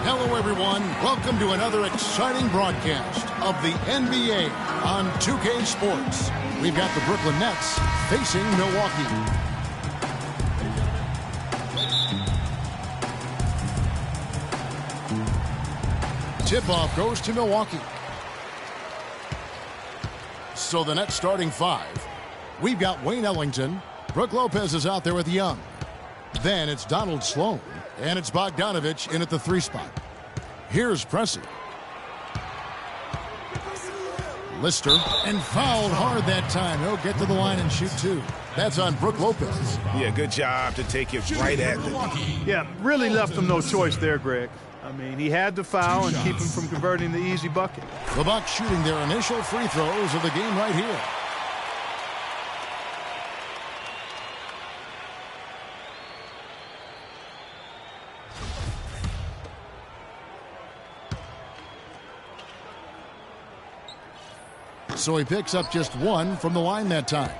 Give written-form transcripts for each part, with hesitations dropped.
Hello, everyone. Welcome to another exciting broadcast of the NBA on 2K Sports. We've got the Brooklyn Nets facing Milwaukee. Tip-off goes to Milwaukee. So the Nets starting five. We've got Wayne Ellington. Brook Lopez is out there with Young. Then it's Donald Sloan. And it's Bogdanovich in at the 3 spot. Here's Pressey. Lister, and fouled hard that time. He'll get to the line and shoot 2. That's on Brook Lopez. Yeah, good job to take it right at them. Yeah, really left him no choice there, Greg. I mean, he had to foul and keep him from converting the easy bucket. The Bucks shooting their initial free throws of the game right here. So he picks up just 1 from the line that time.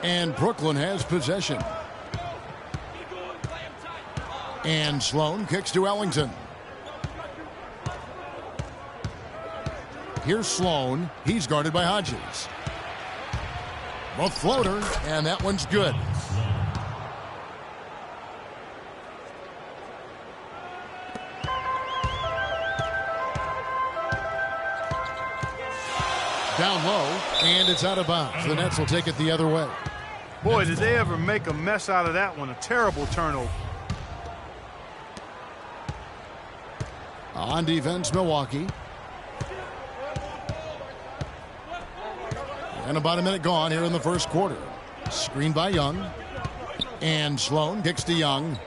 And Brooklyn has possession. And Sloan kicks to Ellington. Here's Sloan. He's guarded by Hodges. The floater, and that one's good. Down low, and it's out of bounds. The Nets will take it the other way. Boy, did they ever make a mess out of that one. A terrible turnover. On defense, Milwaukee. And about a minute gone here in the first quarter. Screened by Young. And Sloan kicks to Young.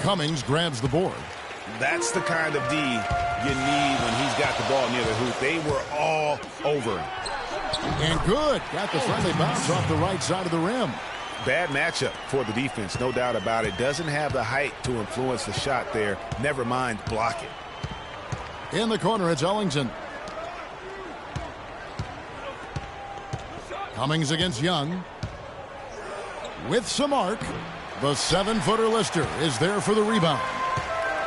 Cummings grabs the board. That's the kind of D you need when he's got the ball near the hoop. They were all over him. And good. Got the friendly bounce off the right side of the rim. Bad matchup for the defense, no doubt about it. Doesn't have the height to influence the shot there. Never mind block it. In the corner, it's Ellington. Cummings against Young. With some arc, the 7-footer Lister is there for the rebound.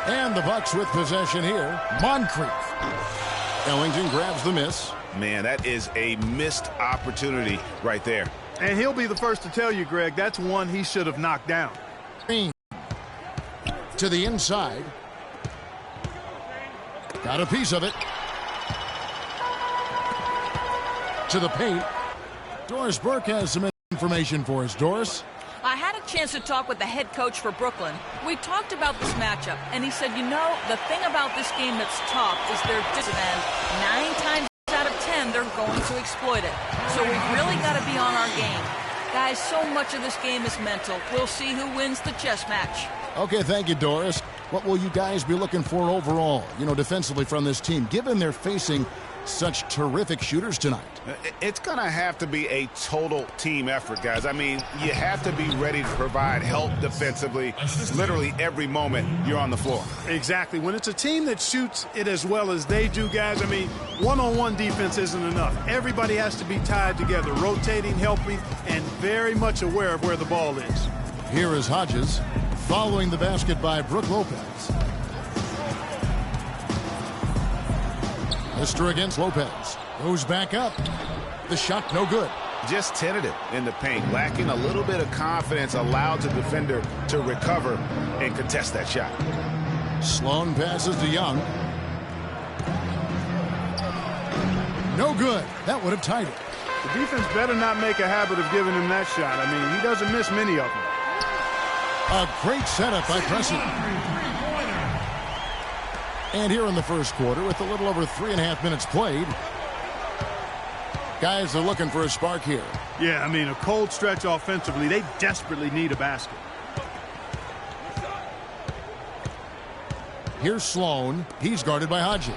And the Bucks with possession here. Moncrief. Ellington grabs the miss. Man, that is a missed opportunity right there. And he'll be the first to tell you, Greg, that's one he should have knocked down. To the inside. Got a piece of it. To the paint. Doris Burke has some information for us. Doris? I had a chance to talk with the head coach for Brooklyn. We talked about this matchup, and he said, you know, the thing about this game that's tough is they're disadvantaged. 9 times out of 10, they're going to exploit it. So we've really got to be on our game. Guys, so much of this game is mental. We'll see who wins the chess match. Okay, thank you, Doris. What will you guys be looking for overall, defensively from this team, given they're facing such terrific shooters tonight? It's going to have to be a total team effort, guys. I mean, you have to be ready to provide help defensively literally every moment you're on the floor. Exactly. When it's a team that shoots it as well as they do, guys, I mean, one-on-one defense isn't enough. Everybody has to be tied together, rotating, helping, and very much aware of where the ball is. Here is Hodges following the basket by Brook Lopez. Lister against Lopez. Goes back up. The shot no good. Just tentative in the paint. Lacking a little bit of confidence. Allowed the defender to recover and contest that shot. Sloan passes to Young. No good. That would have tied it. The defense better not make a habit of giving him that shot. I mean, he doesn't miss many of them. A great setup by Pressey. And here in the first quarter, with a little over 3.5 minutes played, guys are looking for a spark here. Yeah, I mean, a cold stretch offensively. They desperately need a basket. Here's Sloan. He's guarded by Hodges.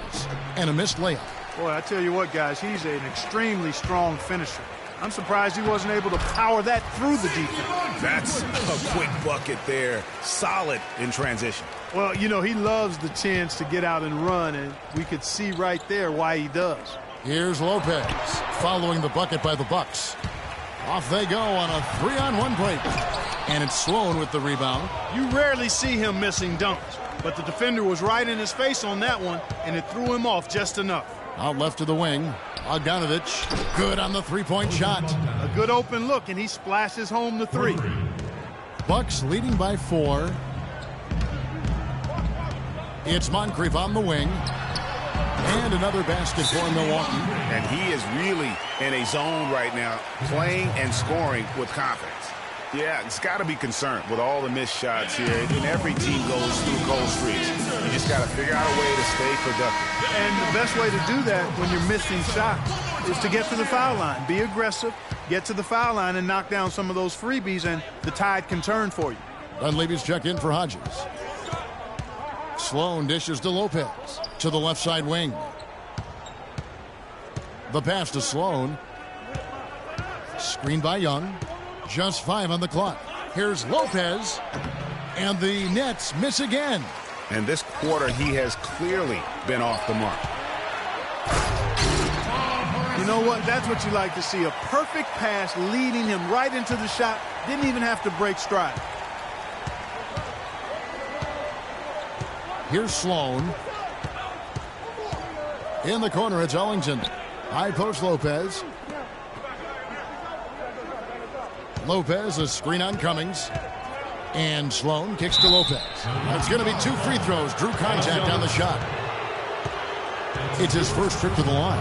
And a missed layup. Boy, I tell you what, guys, he's an extremely strong finisher. I'm surprised he wasn't able to power that through the defense. That's a quick bucket there. Solid in transition. Well, he loves the chance to get out and run, and we could see right there why he does. Here's Lopez following the bucket by the Bucks. Off they go on a 3-on-1 break. And it's Sloan with the rebound. You rarely see him missing dunks, but the defender was right in his face on that one, and it threw him off just enough. Out left to the wing. Bogdanovich, good on the three-point shot. A good open look, and he splashes home the three. Bucks leading by 4. It's Moncrief on the wing. And another basket for Milwaukee. And he is really in a zone right now, playing and scoring with confidence. Yeah, it's got to be concerned with all the missed shots here. And every team goes through cold streaks. You just got to figure out a way to stay productive. And the best way to do that when you're missing shots is to get to the foul line. Be aggressive, get to the foul line, and knock down some of those freebies, and the tide can turn for you. Dunleavy's checked in for Hodges. Sloan dishes to Lopez. To the left side wing. The pass to Sloan. Screened by Young. Just 5 on the clock. Here's Lopez. And the Nets miss again. And this quarter, he has clearly been off the mark. You know what? That's what you like to see. A perfect pass leading him right into the shot. Didn't even have to break stride. Here's Sloan. In the corner, it's Ellington. High post Lopez. Lopez, a screen on Cummings. And Sloan kicks to Lopez. That's going to be 2 free throws. Drew contact on the shot. It's his first trip to the line.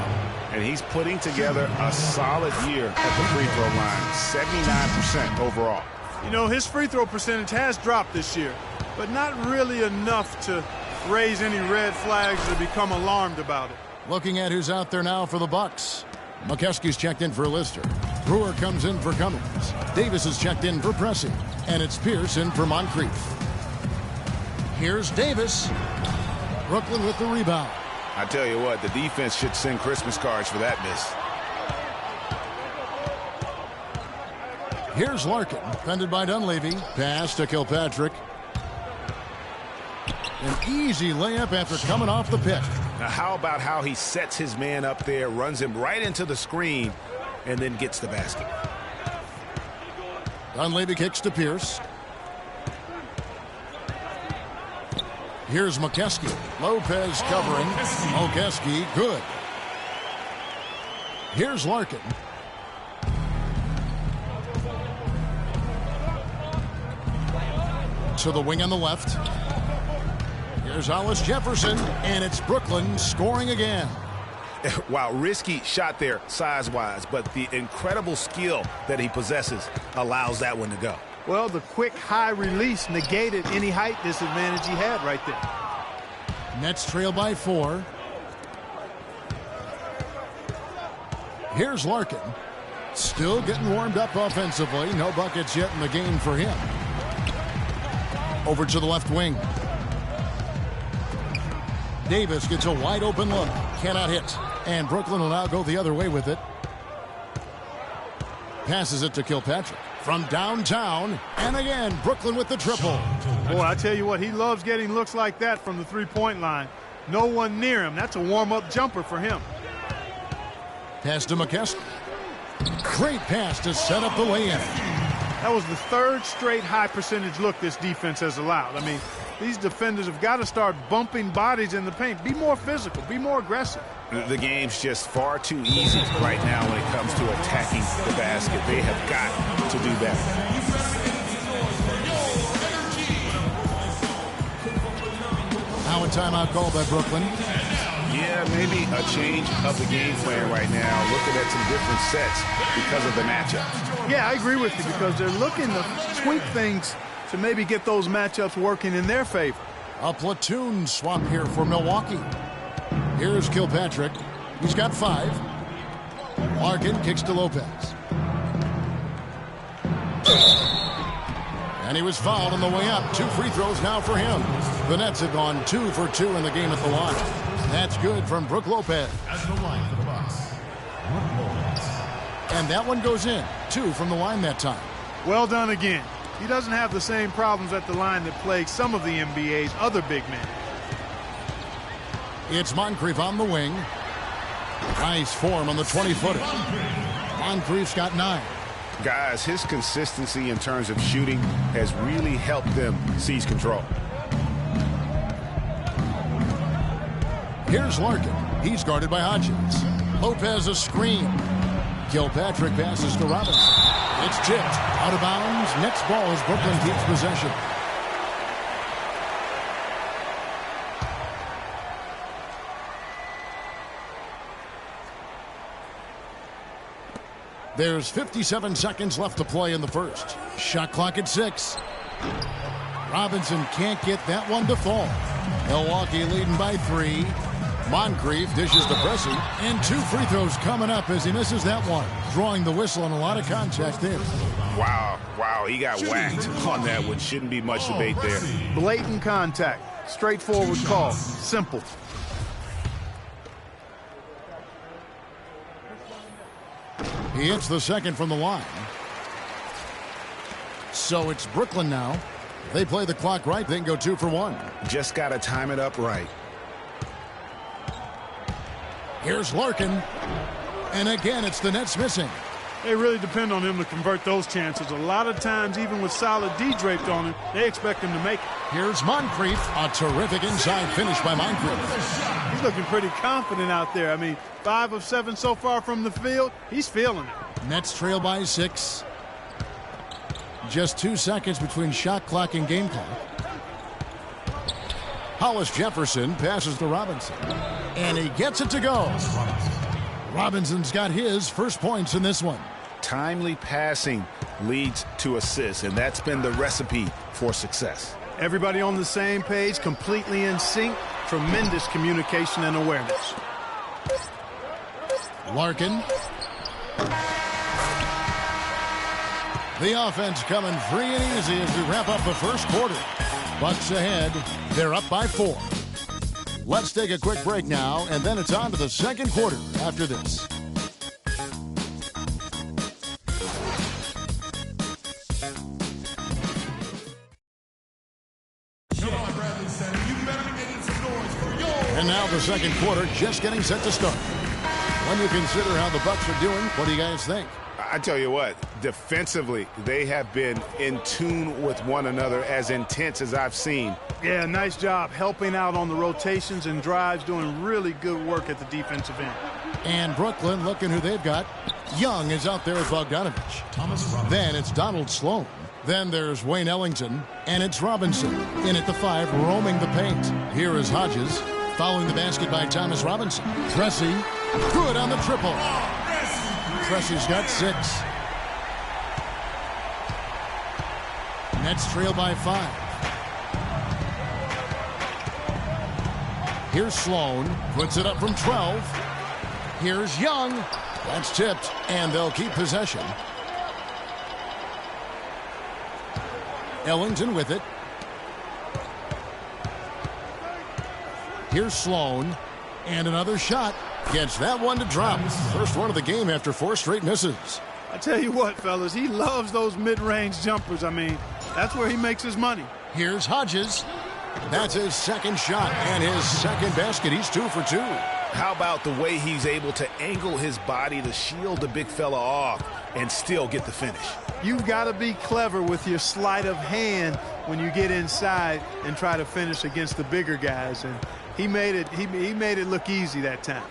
And he's putting together a solid year at the free throw line. 79% overall. You know, his free throw percentage has dropped this year, but not really enough to raise any red flags or become alarmed about it. Looking at who's out there now for the Bucks. McKeskey's checked in for Lister. Brewer comes in for Cummings. Davis is checked in for Pressey. And it's Pierce in for Moncrief. Here's Davis. Brooklyn with the rebound. I tell you what, the defense should send Christmas cards for that miss. Here's Larkin, defended by Dunleavy. Pass to Kilpatrick. An easy layup after coming off the pick. Now, how about how he sets his man up there, runs him right into the screen, and then gets the basket. Dunleavy kicks to Pierce. Here's McKeskey. Lopez covering. McKeskey, good. Here's Larkin. To the wing on the left. Here's Hollis Jefferson, and it's Brooklyn scoring again. Wow, risky shot there size-wise, but the incredible skill that he possesses allows that one to go. Well, the quick high release negated any height disadvantage he had right there. Nets trail by 4. Here's Larkin. Still getting warmed up offensively. No buckets yet in the game for him. Over to the left wing. Davis gets a wide open look. Cannot hit. And Brooklyn will now go the other way with it. Passes it to Kilpatrick. From downtown. And again, Brooklyn with the triple. Boy, I tell you what, he loves getting looks like that from the three-point line. No one near him. That's a warm-up jumper for him. Pass to McKeskey. Great pass to set up the lay-in. That was the third straight high-percentage look this defense has allowed. I mean, these defenders have got to start bumping bodies in the paint. Be more physical. Be more aggressive. The game's just far too easy right now when it comes to attacking the basket. They have got to do better. Now a timeout called by Brooklyn. Yeah, maybe a change of the game plan right now, looking at some different sets because of the matchup. Yeah, I agree with you because they're looking to tweak things to maybe get those matchups working in their favor. A platoon swap here for Milwaukee. Here's Kilpatrick. He's got 5. Larkin kicks to Lopez. And he was fouled on the way up. 2 free throws now for him. The Nets have gone 2 for 2 in the game at the line. That's good from Brook Lopez. As the line for the Bucks, Brook Lopez. And that one goes in. 2 from the line that time. Well done again. He doesn't have the same problems at the line that plague some of the NBA's other big men. It's Moncrief on the wing. Nice form on the 20-footer. Moncrief's got 9. Guys, his consistency in terms of shooting has really helped them seize control. Here's Larkin. He's guarded by Hodges. Lopez a screen. Kilpatrick passes to Robinson. It's tipped. Out of bounds. Next ball as Brooklyn keeps possession. There's 57 seconds left to play in the first. Shot clock at 6. Robinson can't get that one to fall. Milwaukee leading by 3. Moncrief dishes to Pressey, and 2 free throws coming up as he misses that one, drawing the whistle on a lot of contact there. Wow, he got whacked on that one. Shouldn't be much debate there. Blatant contact. Straightforward call. Simple. He hits the second from the line. So it's Brooklyn now. They play the clock right, then go 2 for 1. Just got to time it up right. Here's Larkin. And again, it's the Nets missing. They really depend on him to convert those chances. A lot of times, even with solid D draped on him, they expect him to make it. Here's Moncrief. A terrific inside finish by Moncrief. He's looking pretty confident out there. I mean, 5 of 7 so far from the field. He's feeling it. Nets trail by 6. Just 2 seconds between shot clock and game clock. Hollis Jefferson passes to Robinson. And he gets it to go. Robinson's got his first points in this one. Timely passing leads to assists, and that's been the recipe for success. Everybody on the same page, completely in sync. Tremendous communication and awareness. Larkin. The offense coming free and easy as we wrap up the first quarter. Bucks ahead. They're up by 4. Let's take a quick break now, and then it's on to the second quarter after this. And now the second quarter just getting set to start. When you consider how the Bucks are doing, what do you guys think? I tell you what, defensively, they have been in tune with one another, as intense as I've seen. Yeah, nice job helping out on the rotations and drives, doing really good work at the defensive end. And Brooklyn, looking who they've got. Young is out there with Bogdanovich. Then it's Donald Sloan. Then there's Wayne Ellington. And it's Robinson in at the 5, roaming the paint. Here is Hodges, following the basket by Thomas Robinson. Pressey, good on the triple. Pressey's got 6. Nets trail by 5. Here's Sloan, puts it up from 12. Here's Young. That's tipped, and they'll keep possession. Ellington with it. Here's Sloan, and another shot. Gets that one to drop. First one of the game after 4 straight misses. I tell you what, fellas, he loves those mid-range jumpers. I mean, that's where he makes his money. Here's Hodges. That's his second shot and his second basket. He's 2 for 2. How about the way he's able to angle his body to shield the big fella off and still get the finish? You've got to be clever with your sleight of hand when you get inside and try to finish against the bigger guys. And he made it look easy that time.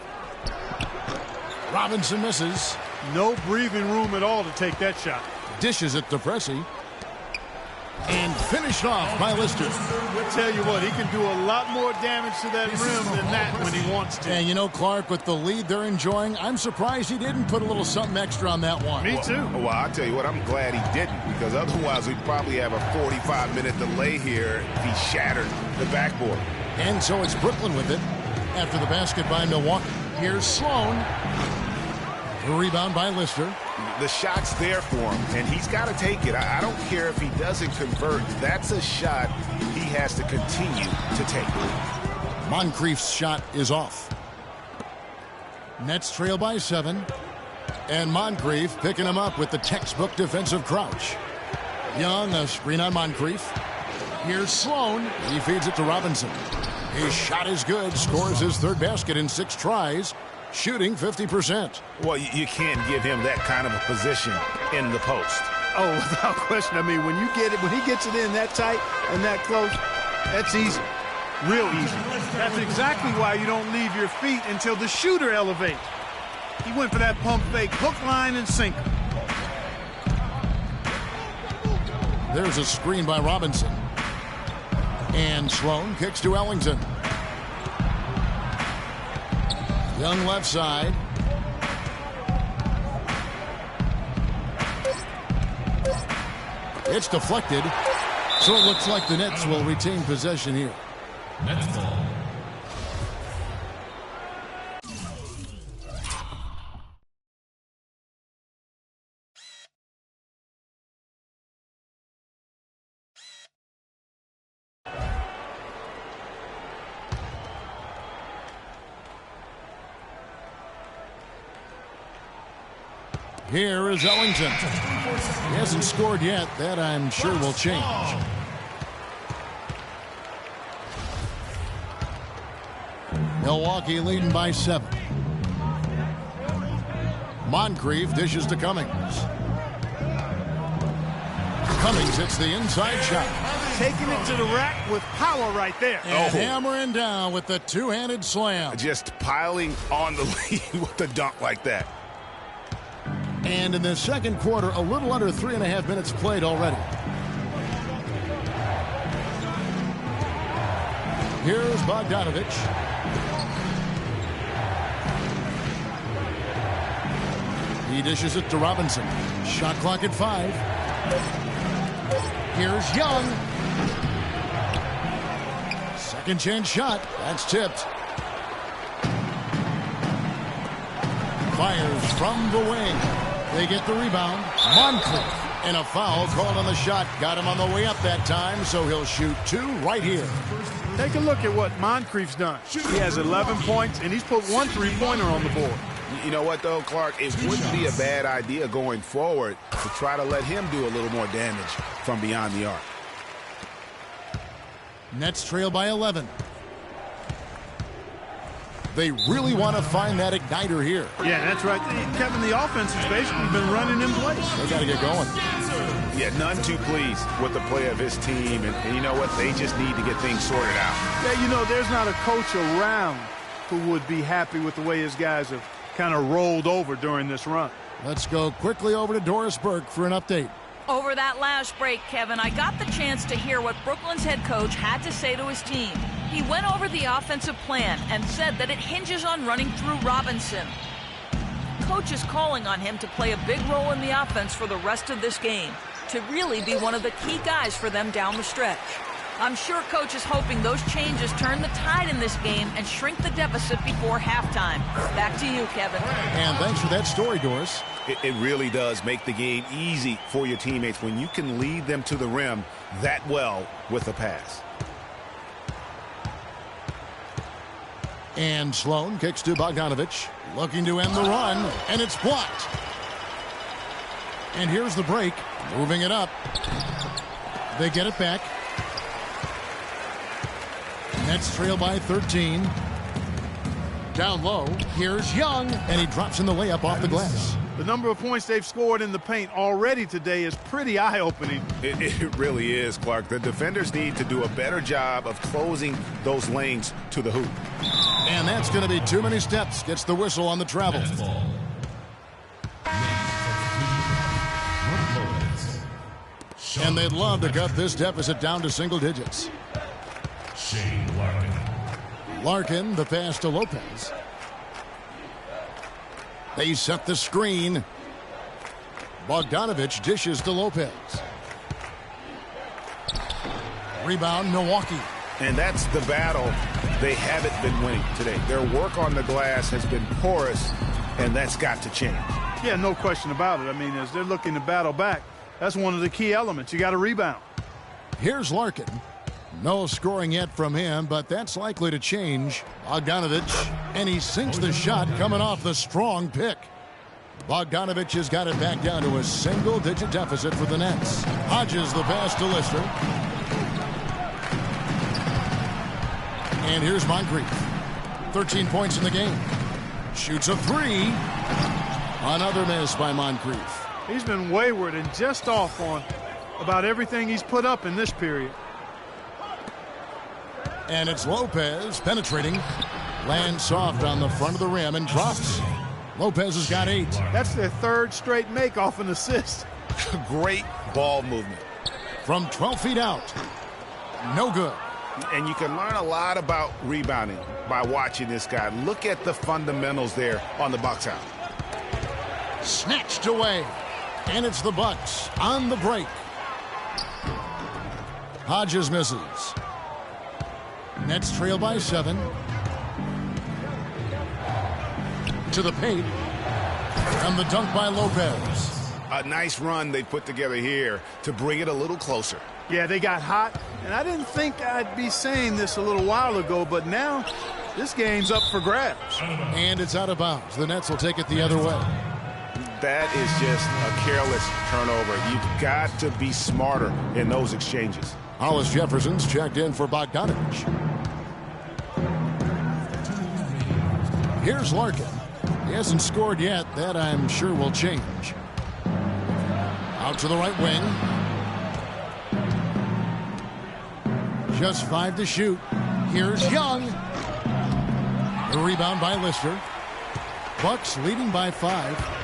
Robinson misses. No breathing room at all to take that shot. Dishes it to Pressey. And finished off by Lister. I'll tell you what, he can do a lot more damage to that rim than that when he wants to. And you know, Clark, with the lead they're enjoying, I'm surprised he didn't put a little something extra on that one. Me too. Well, I'll tell you what, I'm glad he didn't, because otherwise we'd probably have a 45-minute delay here if he shattered the backboard. And so it's Brooklyn with it after the basket by Milwaukee. Here's Sloan. The rebound by Lister. The shot's there for him, and he's got to take it. I don't care if he doesn't convert. That's a shot he has to continue to take. Moncrief's shot is off. Nets trail by 7. And Moncrief picking him up with the textbook defensive crouch. Young, a screen on Moncrief. Here's Sloan. He feeds it to Robinson. His shot is good. Scores his 3rd basket in 6 tries. shooting 50%. Well, you can't give him that kind of a position in the post. Oh, without question. I mean, when he gets it in that tight and that close, that's easy. Real easy. That's exactly why you don't leave your feet until the shooter elevates. He went for that pump fake, hook, line, and sinker. There's a screen by Robinson. And Sloan kicks to Ellington. Young left side. It's deflected. So it looks like the Nets will retain possession here. Nets ball. Here is Ellington. He hasn't scored yet. That, I'm sure, will change. Milwaukee leading by 7. Moncrief dishes to Cummings. Cummings hits the inside shot. Taking it to the rack with power right there. And hammering down with the two-handed slam. Just piling on the lead with a dunk like that. And in the second quarter, a little under 3.5 minutes played already. Here's Bogdanovich. He dishes it to Robinson. Shot clock at 5. Here's Young. Second chance shot. That's tipped. Fires from the wing. They get the rebound. Moncrief. And a foul called on the shot. Got him on the way up that time, so he'll shoot 2 right here. Take a look at what Moncrief's done. He has 11 points, and he's put 1 3-pointer on the board. You know what, though, Clark? It wouldn't be a bad idea going forward to try to let him do a little more damage from beyond the arc. Nets trail by 11. They really want to find that igniter here. Yeah, that's right. Kevin, the offense has basically been running in place. They got to get going. Yeah, none too pleased with the play of his team. And you know what? They just need to get things sorted out. Yeah, you know, there's not a coach around who would be happy with the way his guys have kind of rolled over during this run. Let's go quickly over to Doris Burke for an update. Over that last break, Kevin, I got the chance to hear what Brooklyn's head coach had to say to his team. He went over the offensive plan and said that it hinges on running through Robinson. Coach is calling on him to play a big role in the offense for the rest of this game, to really be one of the key guys for them down the stretch. I'm sure Coach is hoping those changes turn the tide in this game and shrink the deficit before halftime. Back to you, Kevin. And thanks for that story, Doris. It really does make the game easy for your teammates when you can lead them to the rim that well with a pass. And Sloan kicks to Bogdanovich, looking to end the run, and it's blocked. And here's the break, moving it up. They get it back. Nets trail by 13. Down low, here's Young, and he drops in the layup off the glass. The number of points they've scored in the paint already today is pretty eye-opening. It really is, Clark. The defenders need to do a better job of closing those lanes to the hoop. And that's going to be too many steps. Gets the whistle on the travel. And they'd love to cut this deficit down to single digits. Larkin, the pass to Lopez. They set the screen. Bogdanovich dishes to Lopez. Rebound, Milwaukee. And that's the battle they haven't been winning today. Their work on the glass has been porous, and that's got to change. Yeah, no question about it. I mean, as they're looking to battle back, that's one of the key elements. You got to rebound. Here's Larkin. No scoring yet from him, but that's likely to change. Bogdanovich, and he sinks the shot coming off the strong pick. Bogdanovich has got it back down to a single-digit deficit for the Nets. Hodges the pass to Lister. And here's Moncrief. 13 points in the game. Shoots a three. Another miss by Moncrief. He's been wayward and just off on about everything he's put up in this period. And it's Lopez penetrating. Lands soft on the front of the rim and drops. Lopez has got 8. That's their third straight make off an assist. Great ball movement. From 12 feet out. No good. And you can learn a lot about rebounding by watching this guy. Look at the fundamentals there on the box out. Snatched away. And it's the Bucks on the break. Hodges misses. Nets trail by 7. To the paint. And the dunk by Lopez. A nice run they put together here to bring it a little closer. Yeah, they got hot, and I didn't think I'd be saying this a little while ago, but now this game's up for grabs. And it's out of bounds. The Nets will take it the other way. That is just a careless turnover. You've got to be smarter in those exchanges. Hollis Jefferson's checked in for Bogdanovich. Here's Larkin. He hasn't scored yet. That, I'm sure, will change. Out to the right wing. Just 5 to shoot. Here's Young. The rebound by Lister. Bucks leading by 5.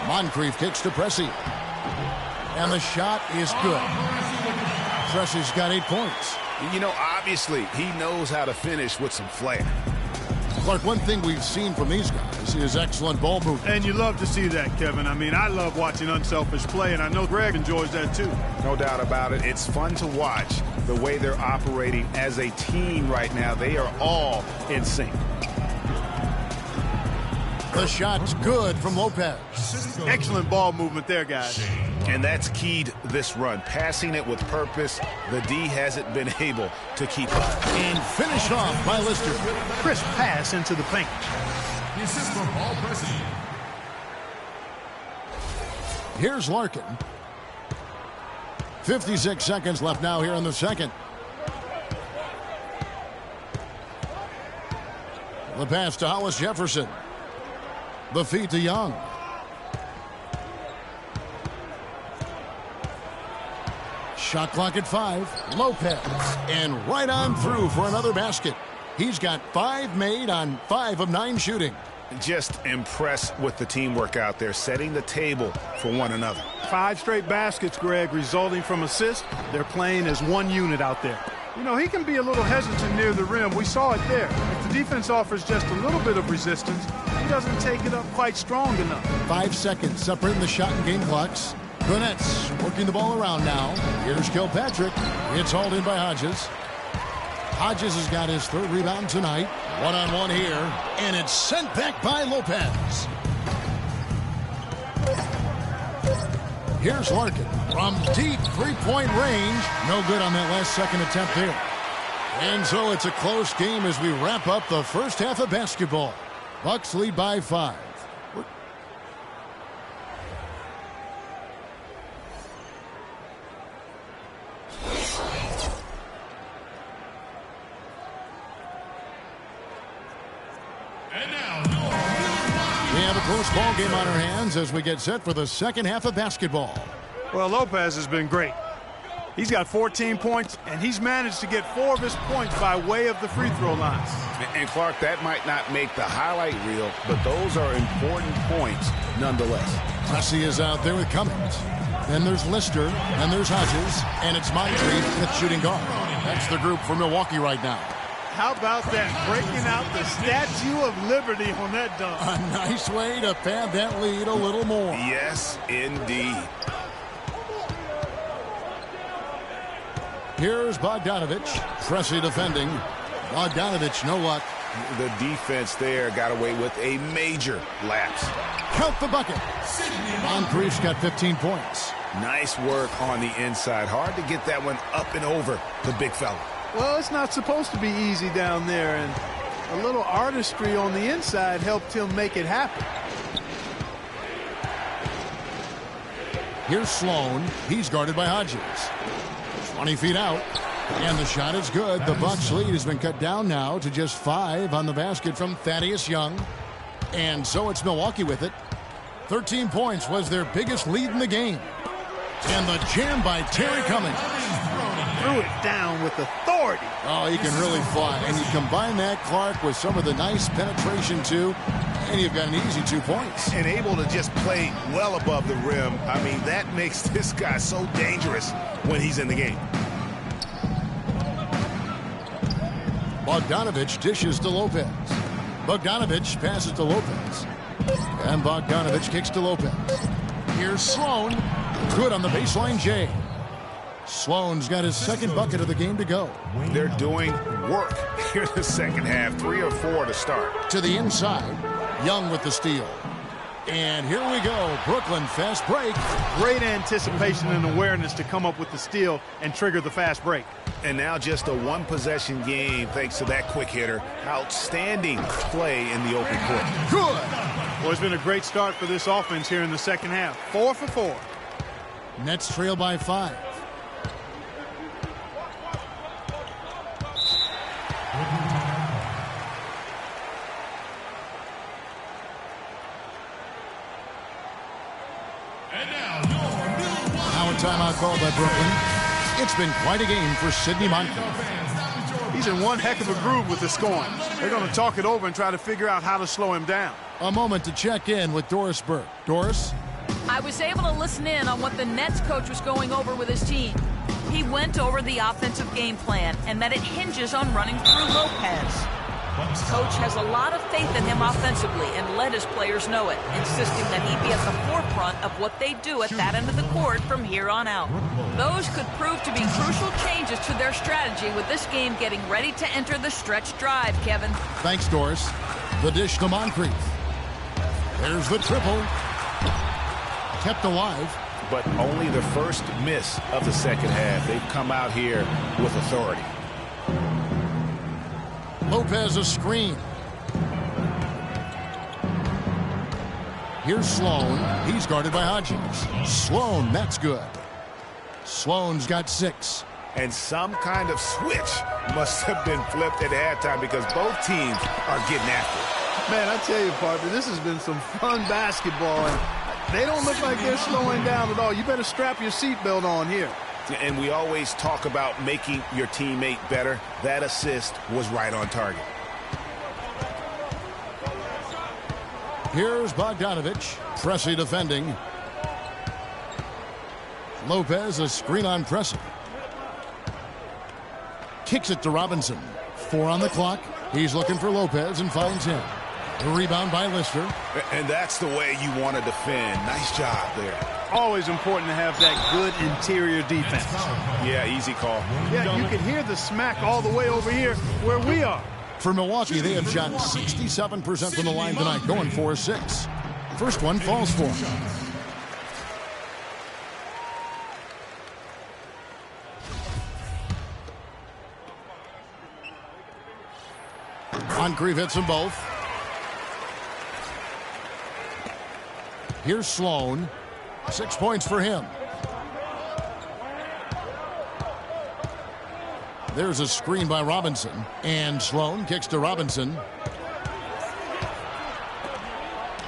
Moncrief kicks to Pressey. And the shot is good. Pressey's got 8 points. You know, obviously, he knows how to finish with some flair. Clark, one thing we've seen from these guys is excellent ball movement. And you love to see that, Kevin. I mean, I love watching unselfish play, and I know Greg enjoys that too. No doubt about it. It's fun to watch the way they're operating as a team right now. They are all in sync. The shot's good from Lopez. Excellent ball movement there, guys. And that's keyed this run. Passing it with purpose. The D hasn't been able to keep up. And finished off by Lister. Crisp pass into the paint. The assist from Paul Pressey. Here's Larkin. 56 seconds left now here in the second. The pass to Hollis Jefferson. The feed to Young. Shot clock at 5. Lopez. And right on through for another basket. He's got 5 made on 5 of 9 shooting. Just impressed with the teamwork out there, setting the table for one another. 5 straight baskets, Greg, resulting from assists. They're playing as one unit out there. You know, he can be a little hesitant near the rim. We saw it there. If the defense offers just a little bit of resistance, he doesn't take it up quite strong enough. 5 seconds separating the shot and game clocks. The Nets working the ball around now. Here's Kilpatrick. It's hauled in by Hodges. Hodges has got his 3rd rebound tonight. One-on-one here, and it's sent back by Lopez. Here's Larkin from deep three-point range. No good on that last second attempt there. And so it's a close game as we wrap up the first half of basketball. Bucks lead by 5. We have a close ball game on our hands as we get set for the second half of basketball. Well, Lopez has been great. He's got 14 points, and he's managed to get 4 of his points by way of the free throw lines. And Clark, that might not make the highlight reel, but those are important points nonetheless. Pressey is out there with Cummings. Then there's Lister, and there's Hodges, and it's Moncrief at shooting guard. That's the group for Milwaukee right now. How about that, breaking out the Statue of Liberty on that dunk. A nice way to pad that lead a little more. Yes, indeed. Here's Bogdanovich. Pressey defending. Bogdanovich, no luck. The defense there got away with a major lapse. Count the bucket. Moncrief's got 15 points. Nice work on the inside. Hard to get that one up and over the big fella. Well, it's not supposed to be easy down there, and a little artistry on the inside helped him make it happen. Here's Sloan. He's guarded by Hodges. 20 feet out. And the shot is good. The Bucks lead has been cut down now to just 5 on the basket from Thaddeus Young. And so it's Milwaukee with it. 13 points was their biggest lead in the game. And the jam by Terry Cummings. Threw it down with authority. Oh, he can really fly. And you combine that, Clark, with some of the nice penetration, too, and you've got an easy 2 points. And able to just play well above the rim. I mean, that makes this guy so dangerous when he's in the game. Bogdanovich dishes to Lopez. Bogdanovich passes to Lopez. And Bogdanovich kicks to Lopez. Here's Sloan. Good on the baseline, Jay. Sloan's got his second bucket of the game to go. They're doing work here in the second half. 3 or 4 to start. To the inside. Young with the steal. And here we go. Brooklyn fast break. Great anticipation and awareness to come up with the steal and trigger the fast break. And now just a 1-possession game thanks to that quick hitter. Outstanding play in the open court. Good. Well, it's been a great start for this offense here in the second half. 4 for 4. Nets trail by 5. Now a timeout called by Brooklyn. It's been quite a game for Sidney Moncrief. He's in one heck of a groove with the scoring. They're going to talk it over and try to figure out how to slow him down. A moment to check in with Doris Burke. Doris? I was able to listen in on what the Nets coach was going over with his team. He went over the offensive game plan and that it hinges on running through Lopez. Coach has a lot of faith in him offensively and let his players know it, insisting that he be at the forefront of what they do at that end of the court from here on out. Those could prove to be crucial changes to their strategy with this game getting ready to enter the stretch drive, Kevin. Thanks, Doris. The dish to Moncrief. There's the triple. Kept alive. But only the first miss of the second half. They've come out here with authority. Lopez a screen. Here's Sloan. He's guarded by Hodges. Sloan, that's good. Sloan's got 6. And some kind of switch must have been flipped at halftime because both teams are getting after it. Man, I tell you, partner, this has been some fun basketball. And they don't look like they're slowing down at all. You better strap your seatbelt on here. And we always talk about making your teammate better. That assist was right on target. Here's Bogdanovich. Pressey defending. Lopez a screen on Pressey. Kicks it to Robinson. 4 on the clock. He's looking for Lopez and finds him. The rebound by Lister. And that's the way you want to defend. Nice job there. Always important to have that good interior defense. Yeah, easy call. Yeah, you can hear the smack all the way over here where we are. For Milwaukee, they have shot 67% from the line tonight, going 4-6. First one falls for them. Moncrief hits them both. Here's Sloan. 6 points for him. There's a screen by Robinson. And Sloan kicks to Robinson.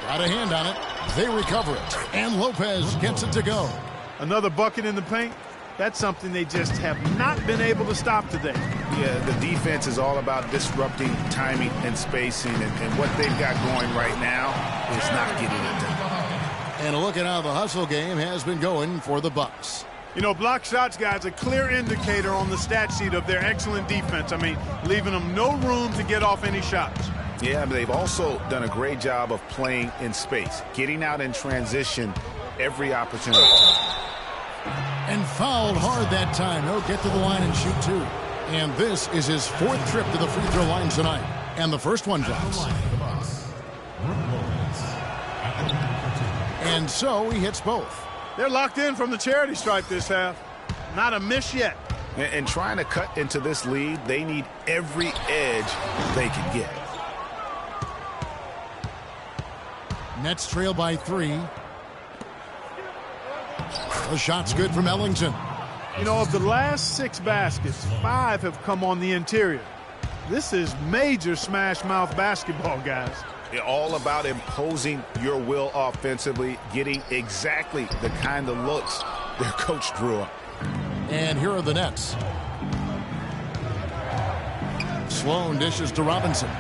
Got a hand on it. They recover it. And Lopez gets it to go. Another bucket in the paint. That's something they just have not been able to stop today. Yeah, the defense is all about disrupting timing and spacing. And what they've got going right now is not getting it done. And a look at how the hustle game has been going for the Bucks. You know, block shots, guys, a clear indicator on the stat sheet of their excellent defense. I mean, leaving them no room to get off any shots. Yeah, but they've also done a great job of playing in space, getting out in transition every opportunity. And fouled hard that time. He'll get to the line and shoot 2. And this is his 4th trip to the free throw line tonight. And the first one drops. And so he hits both. They're locked in from the charity stripe this half. Not a miss yet. And trying to cut into this lead, they need every edge they can get. Nets trail by 3. The shot's good from Ellington. You know, of the last 6 baskets, 5 have come on the interior. This is major smash mouth basketball, guys. All about imposing your will offensively, getting exactly the kind of looks their coach drew up. And here are the Nets. Sloan dishes to Robinson.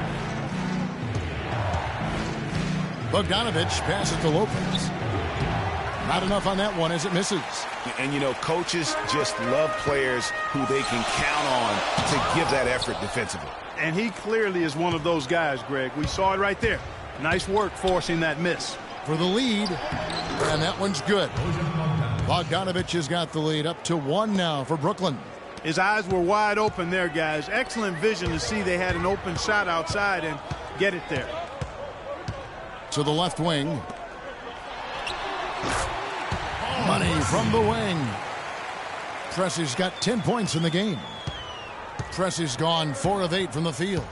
Bogdanovich passes to Lopez. Not enough on that one as it misses. And, you know, coaches just love players who they can count on to give that effort defensively. And he clearly is one of those guys, Greg. We saw it right there. Nice work forcing that miss. For the lead, and that one's good. Bogdanovich has got the lead up to 1 now for Brooklyn. His eyes were wide open there, guys. Excellent vision to see they had an open shot outside and get it there. To the left wing. Money from the wing. Pressey's got 10 points in the game. Pressey's gone 4 of 8 from the field.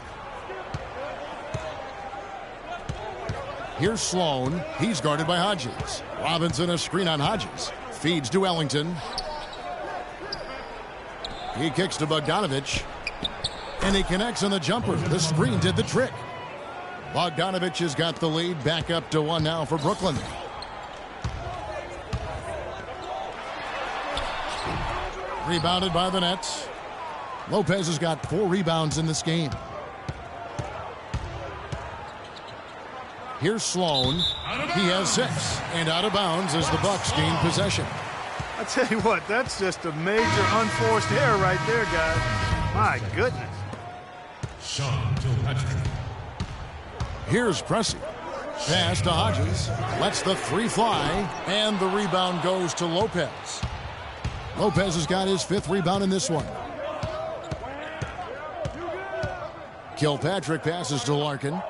Here's Sloan. He's guarded by Hodges. Robinson a screen on Hodges. Feeds to Ellington. He kicks to Bogdanovich. And he connects on the jumper. The screen did the trick. Bogdanovich has got the lead. Back up to 1 now for Brooklyn. Rebounded by the Nets. Lopez has got 4 rebounds in this game. Here's Sloan. He has 6. And out of bounds as the Bucks gain possession. I tell you what, that's just a major unforced error right there, guys. My goodness. Sean Kilpatrick. Here's Pressey. Pass to Hodges. Lets the 3 fly. And the rebound goes to Lopez. Lopez has got his 5th rebound in this one. Kilpatrick passes to Larkin.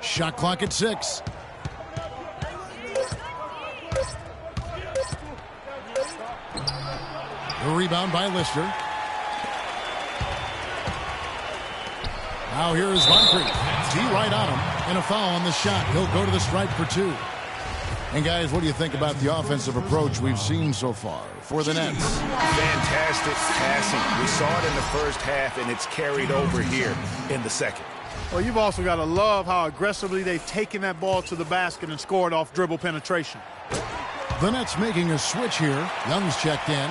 Shot clock at 6. The rebound by Lister. Now here is Moncrief. D right on him. And a foul on the shot. He'll go to the stripe for 2. And guys, what do you think about the offensive approach we've seen so far for the Nets? Fantastic passing. We saw it in the first half, and it's carried over here in the second. Well, you've also got to love how aggressively they've taken that ball to the basket and scored off dribble penetration. The Nets making a switch here. Young's checked in.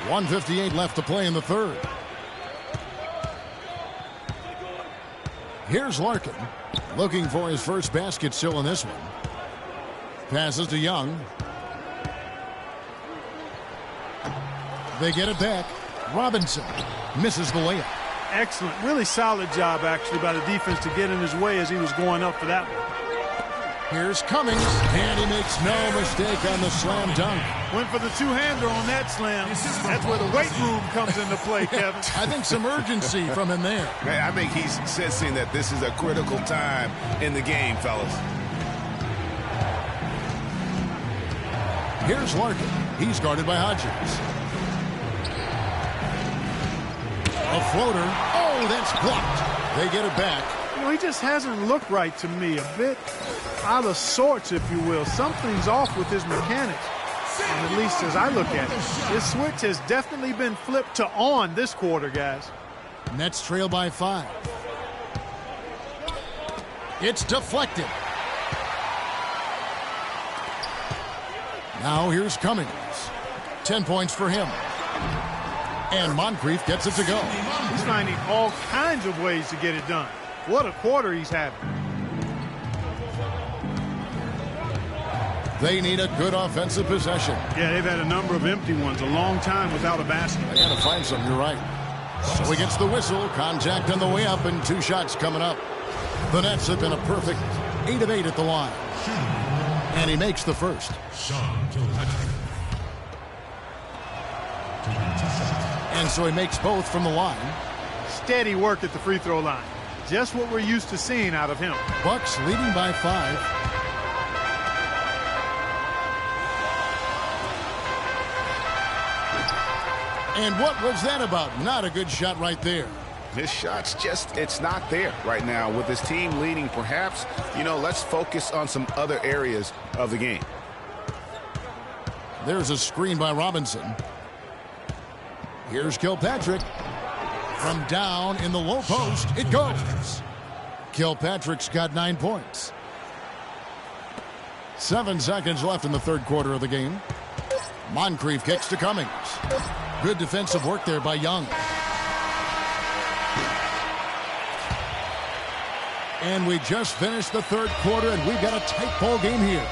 1:58 left to play in the third. Here's Larkin. Looking for his first basket still in this one. Passes to Young. They get it back. Robinson misses the layup. Excellent. Really solid job, actually, by the defense to get in his way as he was going up for that one. Here's Cummings, and he makes no mistake on the slam dunk. Went for the two-hander on that slam. That's where the weight room comes into play, Kevin. I think some urgency from him there. I think he's sensing that this is a critical time in the game, fellas. Here's Larkin. He's guarded by Hodges. A floater. Oh, that's blocked. They get it back. You know, he just hasn't looked right to me. A bit out of sorts, if you will. Something's off with his mechanics. And at least as I look at it, his switch has definitely been flipped to on this quarter, guys. Nets trail by 5. It's deflected. Now here's Cummings. 10 points for him. And Moncrief gets it to go. He's finding all kinds of ways to get it done. What a quarter he's having. They need a good offensive possession. Yeah, they've had a number of empty ones. A long time without a basket. They got to find some. You're right. So he gets the whistle. Contact on the way up and 2 shots coming up. The Nets have been a perfect 8 of 8 at the line. And he makes the first. Sean Kilpatrick. And so he makes both from the line. Steady work at the free throw line. Just what we're used to seeing out of him. Bucks leading by 5. And what was that about? Not a good shot right there. His shots it's not there right now. With his team leading, perhaps, let's focus on some other areas of the game. There's a screen by Robinson. Here's Kilpatrick. From down in the low post, it goes. Kilpatrick's got 9 points. 7 seconds left in the third quarter of the game. Moncrief kicks to Cummings. Good defensive work there by Young. And we just finished the third quarter, and we've got a tight ball game here.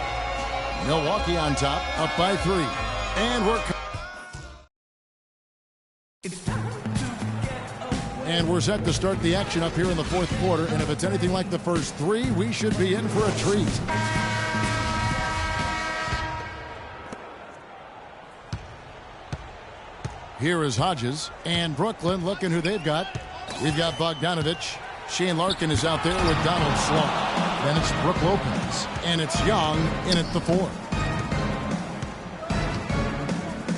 Milwaukee on top, up by 3. And we're set to start the action up here in the fourth quarter. And if it's anything like the first 3, we should be in for a treat. Here is Hodges, and Brooklyn looking who they've got. We've got Bogdanovich. Shane Larkin is out there with Donald Sloan. Then it's Brook Lopez, and it's Young in at the 4.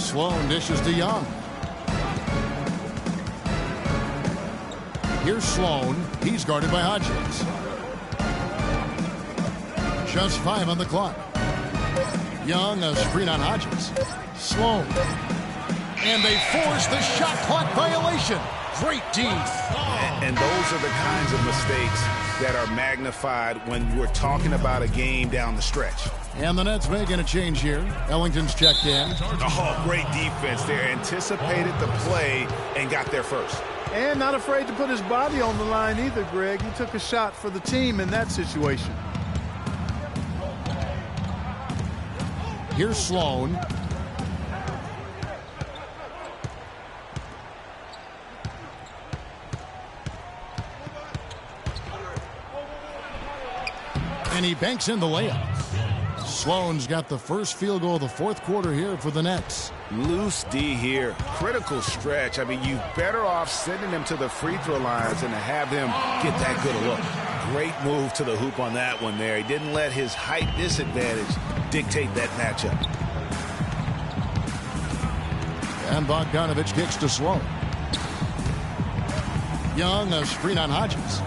Sloan dishes to Young. Here's Sloan. He's guarded by Hodges. Just 5 on the clock. Young, a screen on Hodges. Sloan. And they force the shot clock violation. Great D. And those are the kinds of mistakes that are magnified when we're talking about a game down the stretch. And the Nets making a change here. Ellington's checked in. Oh, great defense there. Anticipated the play and got there first. And not afraid to put his body on the line either, Greg. He took a shot for the team in that situation. Here's Sloan. And he banks in the layup. Sloan's got the first field goal of the fourth quarter here for the Nets. Loose D here. Critical stretch. I mean, you're better off sending him to the free throw lines than to have him get that good a look. Great move to the hoop on that one there. He didn't let his height disadvantage dictate that matchup. And Bogdanovich kicks to Sloan. Young, a screen on Hodges.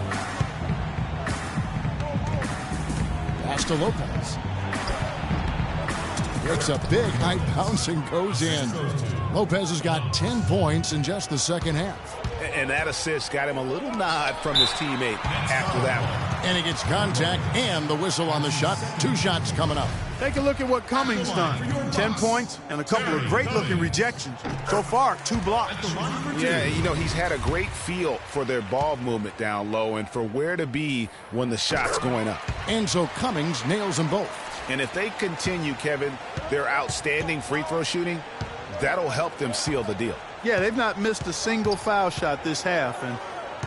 Pass to Lopez. Breaks a big high bounce and goes in. Lopez has got 10 points in just the second half. And that assist got him a little nod from his teammate after that one. And he gets contact and the whistle on the shot. 2 shots coming up. Take a look at what Cummings done. 10 points and a couple of great-looking rejections. So far, 2 blocks. Yeah, he's had a great feel for their ball movement down low and for where to be when the shot's going up. And so Cummings nails them both. And if they continue, Kevin, their outstanding free throw shooting, that'll help them seal the deal. Yeah, they've not missed a single foul shot this half, and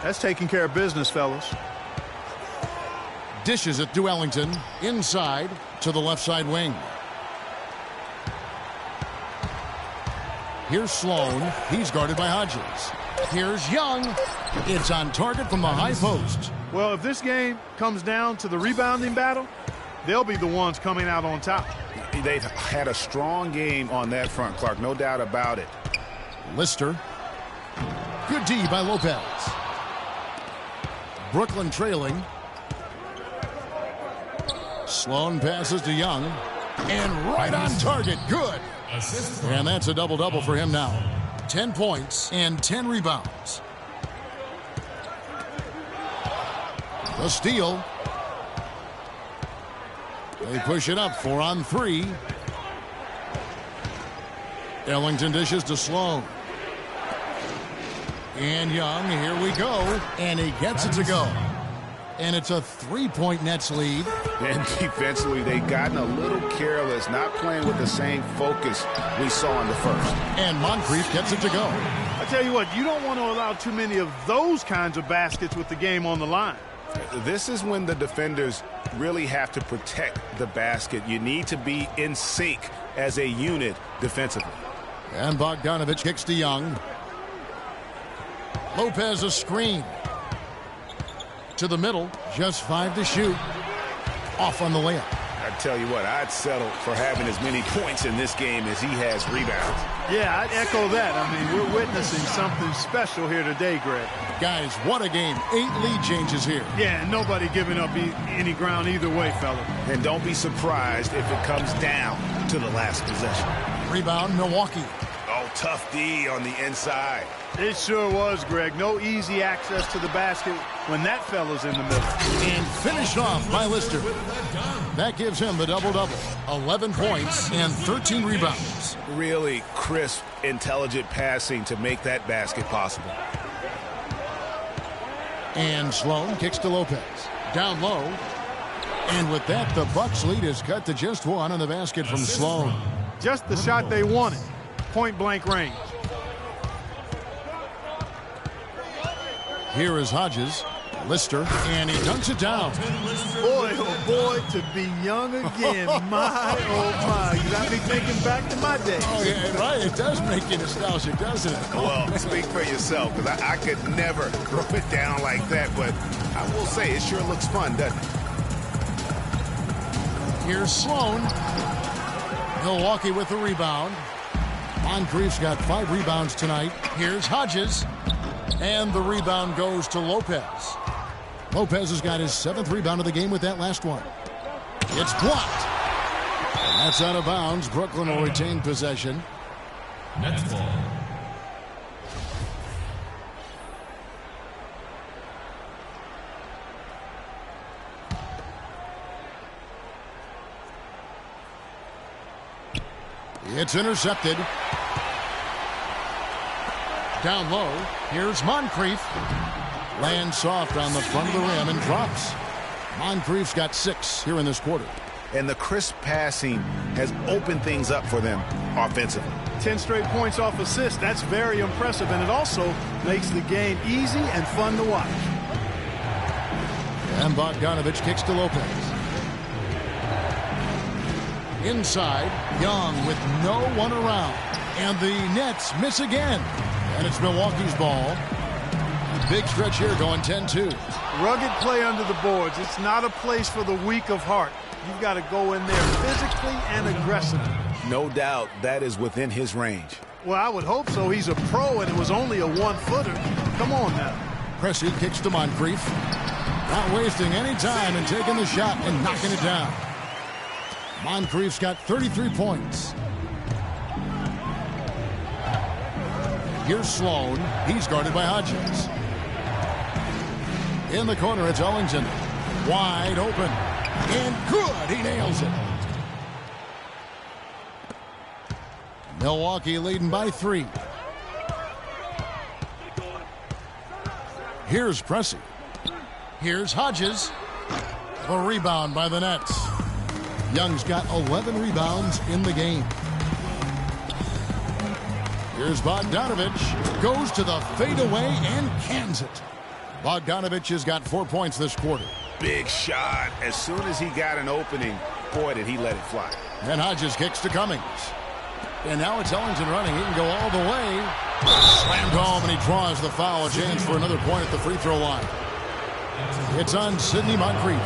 that's taking care of business, fellas. Dishes it to Ellington. Inside to the left side wing. Here's Sloan. He's guarded by Hodges. Here's Young. It's on target from the high post. Well, if this game comes down to the rebounding battle, they'll be the ones coming out on top. They've had a strong game on that front, Clark, no doubt about it. Lister. Good D by Lopez. Brooklyn trailing. Sloan passes to Young. And right on target. Good. And that's a double-double for him now. 10 points and 10 rebounds. The steal. They push it up 4 on 3. Ellington dishes to Sloan. And Young, here we go. And he gets it to go. And it's a 3-point Nets lead. And defensively, they've gotten a little careless, not playing with the same focus we saw in the first. And Moncrief gets it to go. I tell you what, you don't want to allow too many of those kinds of baskets with the game on the line. This is when the defenders really have to protect the basket. You need to be in sync as a unit defensively. And Bogdanovich kicks to Young. Lopez a screen. To the middle, just 5 to shoot. Off on the layup. I tell you what, I'd settle for having as many points in this game as he has rebounds. Yeah, I'd echo that. I mean, we're witnessing something special here today, Greg. Guys, what a game. 8 lead changes here. Yeah, and nobody giving up any ground either way, fella. And don't be surprised if it comes down to the last possession. Rebound, Milwaukee. Oh, tough D on the inside. It sure was, Greg. No easy access to the basket when that fella's in the middle. And finished off by Lister. That gives him the double-double. 11 points and 13 rebounds. Really crisp, intelligent passing to make that basket possible. And Sloan kicks to Lopez. Down low. And with that, the Bucks lead is cut to just 1 on the basket from Sloan. Just the shot they wanted. Point-blank range. Here is Hodges. Lister, and he dunks it down. Boy, oh boy, to be young again. My, oh my. You got me thinking back to my days. Oh, yeah, right. It does make you nostalgic, doesn't it? Well, speak for yourself, because I could never throw it down like that, but I will say it sure looks fun, doesn't it? Here's Sloan. Milwaukee with the rebound. Moncrief's got 5 rebounds tonight. Here's Hodges. And the rebound goes to Lopez. Lopez has got his 7th rebound of the game with that last one. It's blocked. And that's out of bounds. Brooklyn will retain possession. Nets ball. It's intercepted. Down low, here's Moncrief. Lands soft on the front of the rim and drops. Moncrief's got 6 here in this quarter. And the crisp passing has opened things up for them offensively. 10 straight points off assists. That's very impressive, and it also makes the game easy and fun to watch. And Bogdanovich kicks to Lopez. Inside, Young with no one around. And the Nets miss again. And it's Milwaukee's ball. Big stretch here going 10-2. Rugged play under the boards. It's not a place for the weak of heart. You've got to go in there physically and aggressively. No doubt that is within his range. Well, I would hope so. He's a pro, and it was only a 1-footer. Come on now. Pressey kicks to Moncrief. Not wasting any time and taking the shot and knocking it down. Moncrief's got 33 points. Here's Sloan. He's guarded by Hodges. In the corner, it's Ellington. Wide open. And good. He nails it. Milwaukee leading by 3. Here's Pressey. Here's Hodges. The rebound by the Nets. Young's got 11 rebounds in the game. Here's Bogdanovich. Goes to the fadeaway and cans it. Bogdanovich has got 4 points this quarter. Big shot. As soon as he got an opening, boy, did he let it fly. And Hodges kicks to Cummings. And now it's Ellington running. He can go all the way. Slammed home, and he draws the foul. A chance for another point at the free throw line. It's on Sidney Moncrief.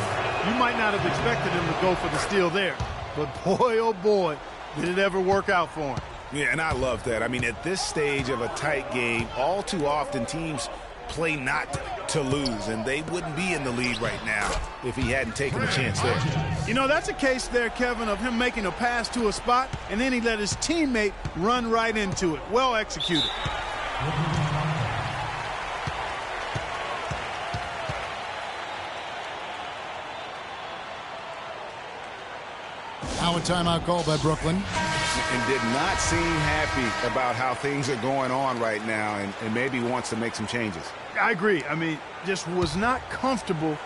You might not have expected him to go for the steal there. But boy, oh boy, did it ever work out for him. Yeah, and I love that. I mean, at this stage of a tight game, all too often teams play not to lose, and they wouldn't be in the lead right now if he hadn't taken a chance there. You know, that's a case there, Kevin, of him making a pass to a spot, and then he let his teammate run right into it. Well executed. Now a timeout called by Brooklyn. And did not seem happy about how things are going on right now, and maybe wants to make some changes. I agree. I mean, just was not comfortable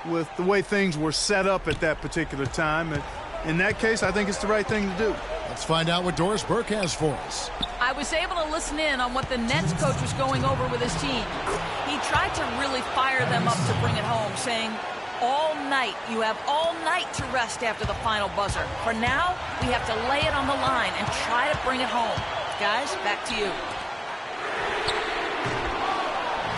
with the way things were set up at that particular time. And in that case, I think it's the right thing to do. Let's find out what Doris Burke has for us. I was able to listen in on what the Nets coach was going over with his team. He tried to really fire them up to bring it home, saying, all night, you have all night to rest after the final buzzer. For now, we have to lay it on the line and try to bring it home. Guys, back to you.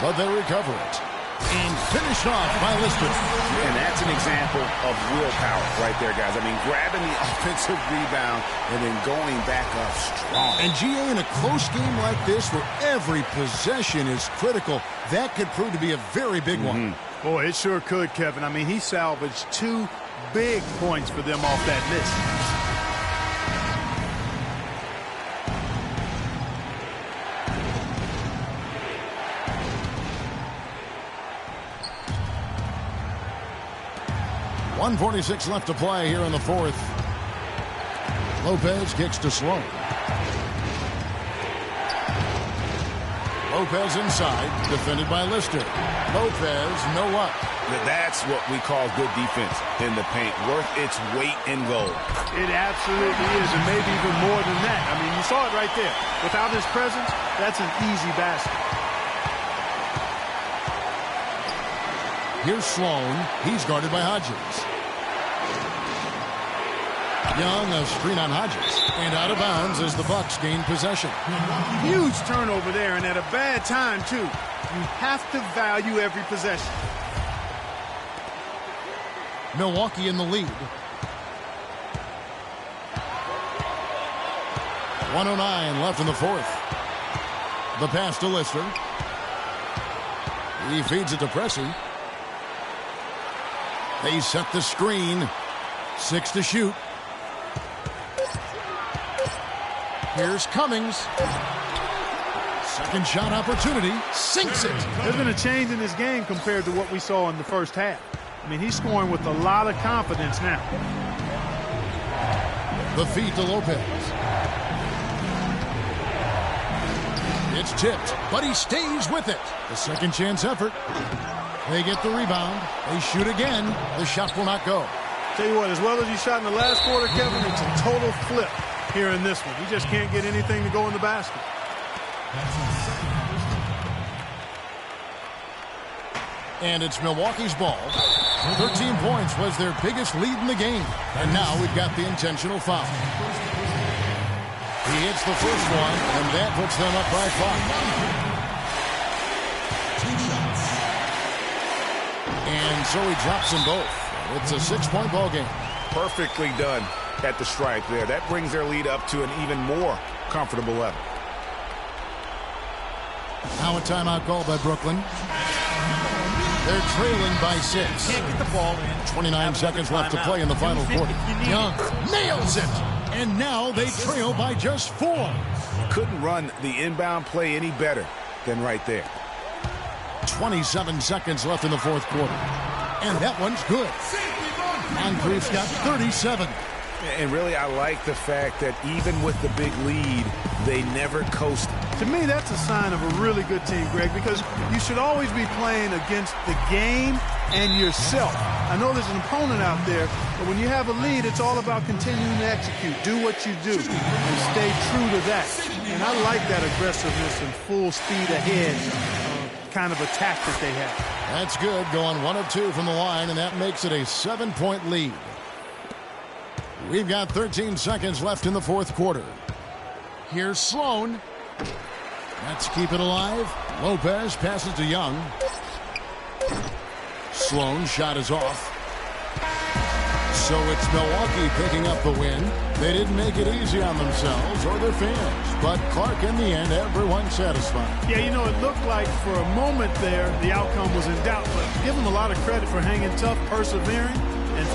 But they recover it. And finished off by Lister. And that's an example of willpower right there, guys. I mean, grabbing the offensive rebound and then going back up strong. And GA, in a close game like this where every possession is critical, that could prove to be a very big one. Boy, it sure could, Kevin. I mean, he salvaged 2 big points for them off that miss. .146 left to play here in the fourth. Lopez kicks to Sloan. Lopez inside, defended by Lister. Lopez, no up. That's what we call good defense in the paint, worth its weight in gold. It absolutely is, and maybe even more than that. I mean, you saw it right there. Without his presence, that's an easy basket. Here's Sloan. He's guarded by Hodges. Young, a screen on Hodges. And out of bounds as the Bucks gain possession. Huge turnover there, and at a bad time, too. You have to value every possession. Milwaukee in the lead. 1:09 left in the fourth. The pass to Lister. He feeds it to Pressey. They set the screen. 6 to shoot. Here's Cummings. Second shot opportunity. Sinks it. There's been a change in his game compared to what we saw in the first half. I mean, he's scoring with a lot of confidence now. The feed to Lopez. It's tipped, but he stays with it. The second chance effort. They get the rebound. They shoot again. The shot will not go. Tell you what, as well as he shot in the last quarter, Kevin, it's a total flip here in this one. He just can't get anything to go in the basket. And it's Milwaukee's ball. 13 points was their biggest lead in the game. And now we've got the intentional foul. He hits the first one, and that puts them up by 5. And so he drops them both. It's a 6-point ball game. Perfectly done at the stripe there. That brings their lead up to an even more comfortable level. Now a timeout called by Brooklyn. They're trailing by 6. Can't get the ball in. 29 seconds left to play in the final quarter. Young nails it. And now they trail by just 4. Couldn't run the inbound play any better than right there. 27 seconds left in the fourth quarter. And that one's good. Moncrief's got 37. And really, I like the fact that even with the big lead, they never coasted. To me, that's a sign of a really good team, Greg, because you should always be playing against the game and yourself. I know there's an opponent out there, but when you have a lead, it's all about continuing to execute. Do what you do and stay true to that. And I like that aggressiveness and full speed ahead kind of attack that they have. That's good, going 1 of 2 from the line, and that makes it a 7-point lead. We've got 13 seconds left in the fourth quarter. Here's Sloan. Let's keep it alive. Lopez passes to Young. Sloan's shot is off. So it's Milwaukee picking up the win. They didn't make it easy on themselves or their fans. But Clark, in the end, everyone's satisfied. Yeah, you know, it looked like for a moment there the outcome was in doubt. But give them a lot of credit for hanging tough, persevering, and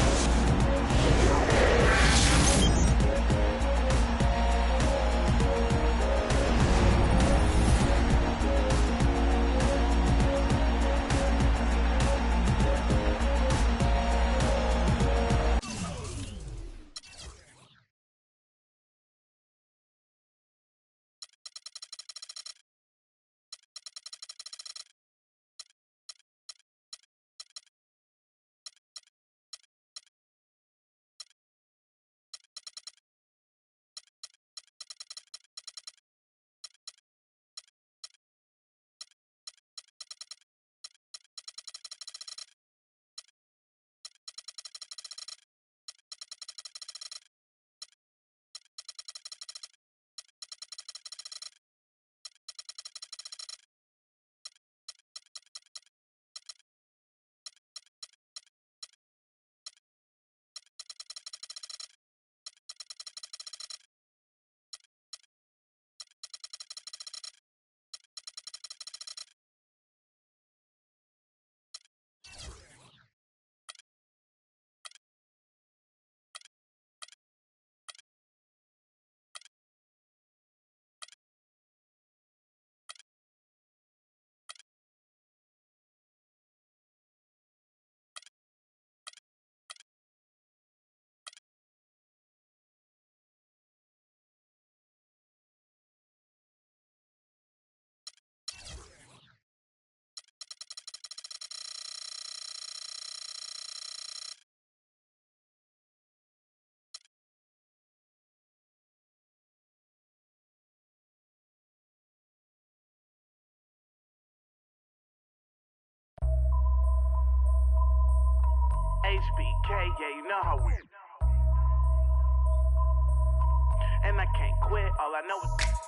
HBK, yeah, you know how we. And I can't quit, all I know is.